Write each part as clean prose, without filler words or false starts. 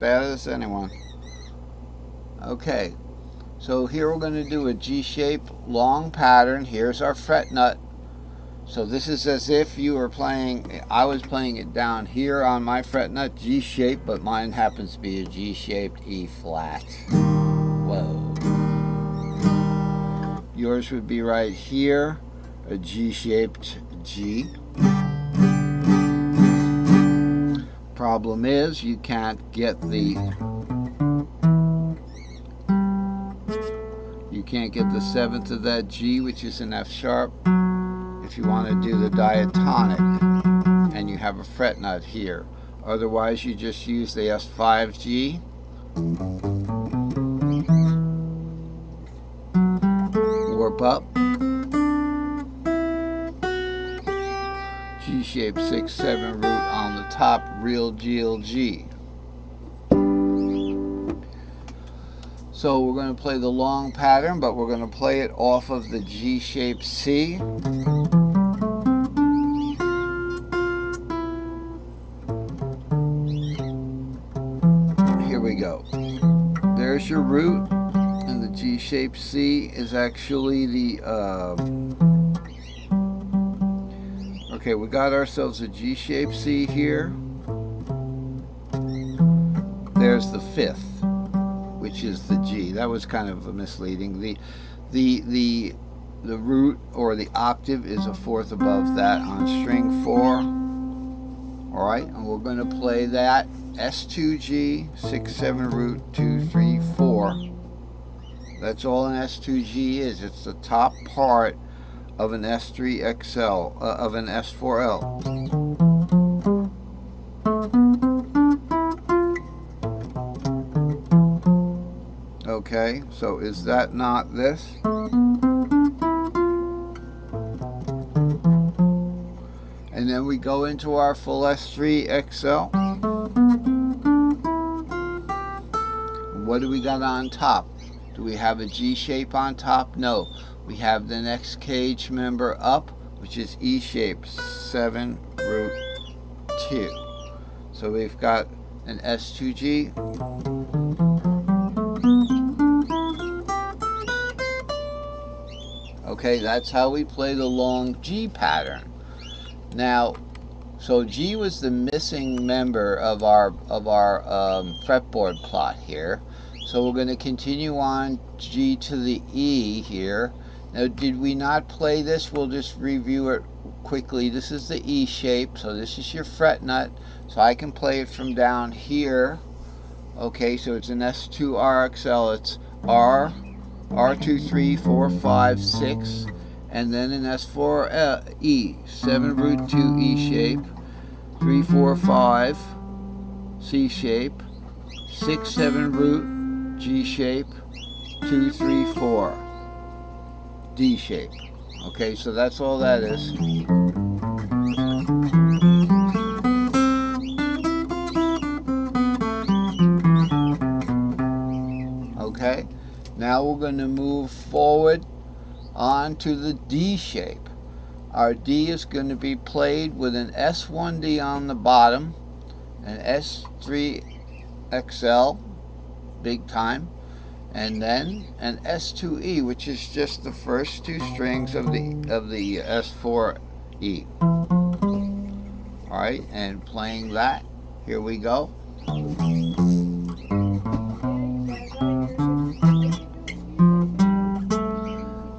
Bad as anyone. Okay, so here we're going to do a G-shape long pattern. Here's our fret nut. So this is as if you were playing, I was playing it down here on my fret nut, G shape, but mine happens to be a G-shaped E flat. Whoa. Yours would be right here, a G-shaped G. Problem is, you can't get the seventh of that G, which is an F sharp, if you want to do the diatonic, and you have a fret nut here. Otherwise, you just use the S5 G. Warp up. G-shape 6/7 root on the top, real G. So we're going to play the long pattern, but we're going to play it off of the G-shaped C. Here we go. There's your root, and the G-shaped C is actually the okay, we got ourselves a G-shaped C here. There's the fifth, which is the G. That was kind of misleading. The root or the octave is a fourth above that on string 4. All right, and we're going to play that S2G 6/7 root 2 3 4. That's all an S2G is. It's the top part of an S3XL, of an S4L. Okay, so is that not this? And then we go into our full S3XL. What do we got on top? Do we have a G shape on top? No. We have the next cage member up, which is E shape 7 root 2. So we've got an S2G. Okay, that's how we play the long G pattern. Now, so G was the missing member of our fretboard plot here. So we're going to continue on G to the E here. Now, did we not play this? We'll just review it quickly. This is the E shape, so this is your fret nut. So I can play it from down here. Okay, so it's an S2 RXL. It's R, R2, 3, 4, 5, 6, and then an S4 E, 7 root 2 E shape, 3, 4, 5 C shape, 6, 7 root G shape, 2, 3, 4 D shape. Okay, so that's all that is. Okay, now we're going to move forward on to the D shape. Our D is going to be played with an S1D on the bottom, an S3XL, big time, and then an S2E, which is just the first two strings of the S4E. All right, and playing that, here we go.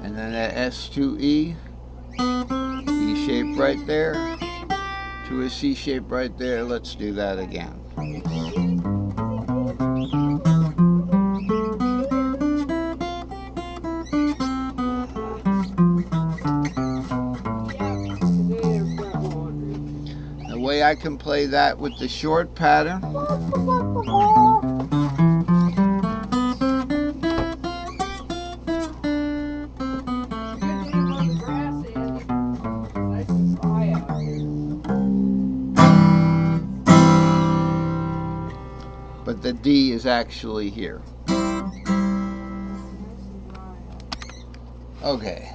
And then that S2E, E shape right there, to a C shape right there. Let's do that again. The way I can play that with the short pattern, but the D is actually here. Okay,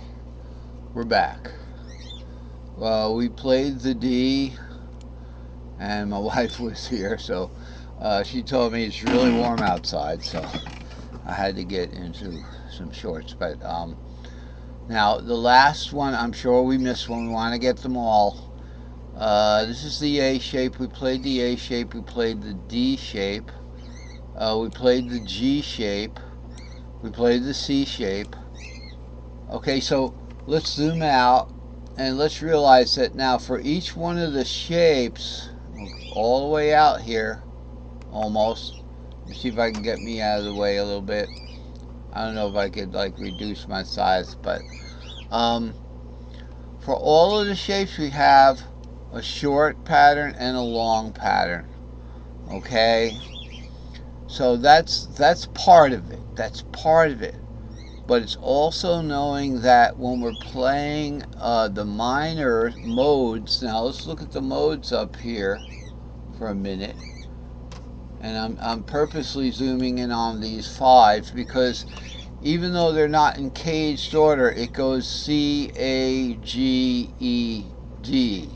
we're back. Well, we played the D, and my wife was here, so She told me it's really warm outside, so I had to get into some shorts. But now the last one, I'm sure we missed one. We want to get them all. This is the A shape. We played the A shape. We played the D shape. We played the G shape. We played the C shape. Okay, so let's zoom out and let's realize that now for each one of the shapes, all the way out here, almost. Let me see if I can get me out of the way a little bit. I don't know if I could like reduce my size, but for all of the shapes we have a short pattern and a long pattern. Okay, so that's part of it. That's part of it. But it's also knowing that when we're playing the minor modes. Now let's look at the modes up here for a minute. And I'm purposely zooming in on these 5 because even though they're not in caged order, it goes C, A, G, E, D.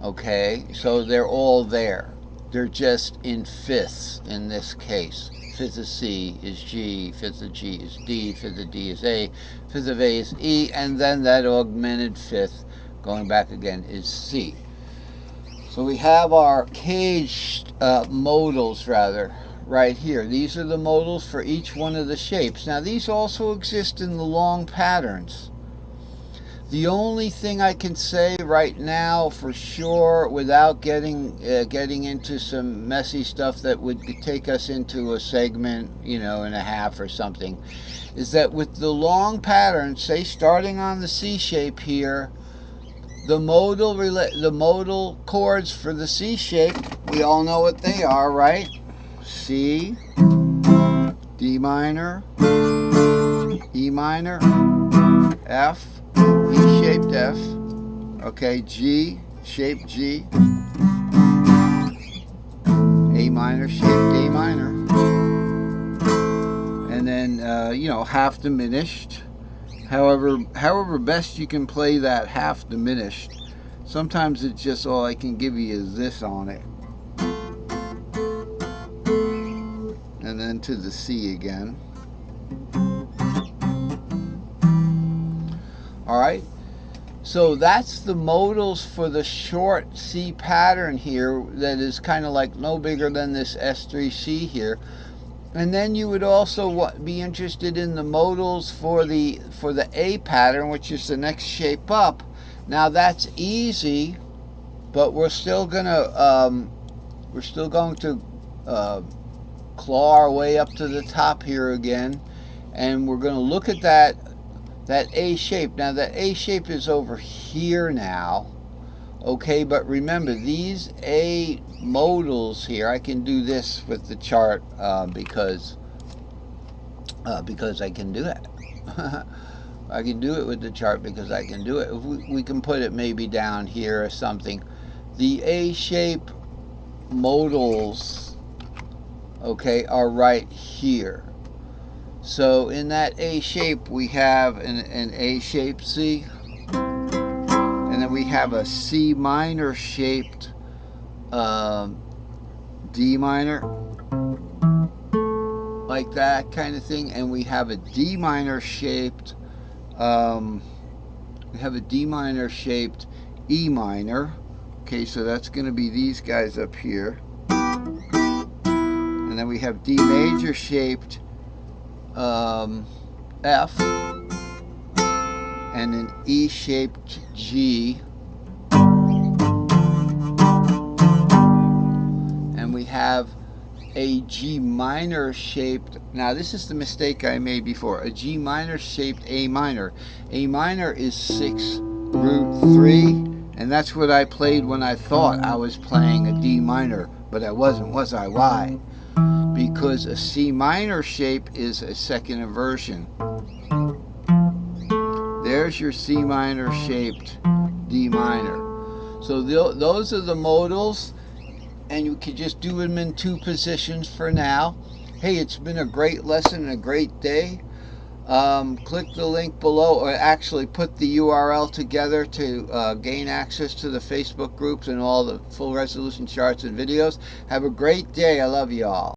Okay, so they're all there. They're just in fifths in this case. Fifth of C is G, fifth of G is D, fifth of D is A, fifth of A is E, and then that augmented fifth, going back again, is C. So we have our caged modals, rather, right here. These are the modals for each one of the shapes. Now these also exist in the long patterns. The only thing I can say right now for sure, without getting into some messy stuff that would take us into a segment, and a half or something, is that with the long pattern, say starting on the C shape here, the modal chords for the C shape, we all know what they are, right? C, D minor, E minor, F, E shaped F, okay, G, shaped G, A minor, shaped A minor, and then, half diminished. However best you can play that half diminished. Sometimes it's just all I can give you is this on it. And then to the C again. Alright, so that's the modals for the short C pattern here that is kind of like no bigger than this S3C here. And then you would also be interested in the modals for the A pattern, which is the next shape up. Now that's easy, but we're still going to claw our way up to the top here again, and we're going to look at that A shape. Now that A shape is over here now. Okay, but remember these A modals here, I can do this with the chart because I can do it. I can do it with the chart because I can do it. We can put it maybe down here or something. The A shape modals, okay, are right here. So in that A shape we have an A shaped C. And then we have a C minor shaped D minor, like that kind of thing, and we have a D minor shaped E minor. Okay, so that's going to be these guys up here, and then we have D major shaped F, and an E shaped G, and we have a G minor shaped, now this is the mistake I made before, a G minor shaped A minor. A minor is 6√3, and that's what I played when I thought I was playing a D minor, but I wasn't, was I? Why? Because a C minor shape is a second inversion. There's your C minor shaped D minor. So those are the modals, and you can just do them in 2 positions for now. Hey, it's been a great lesson and a great day. click the link below, or actually put the URL together to gain access to the Facebook groups and all the full resolution charts and videos. Have a great day. I love you all.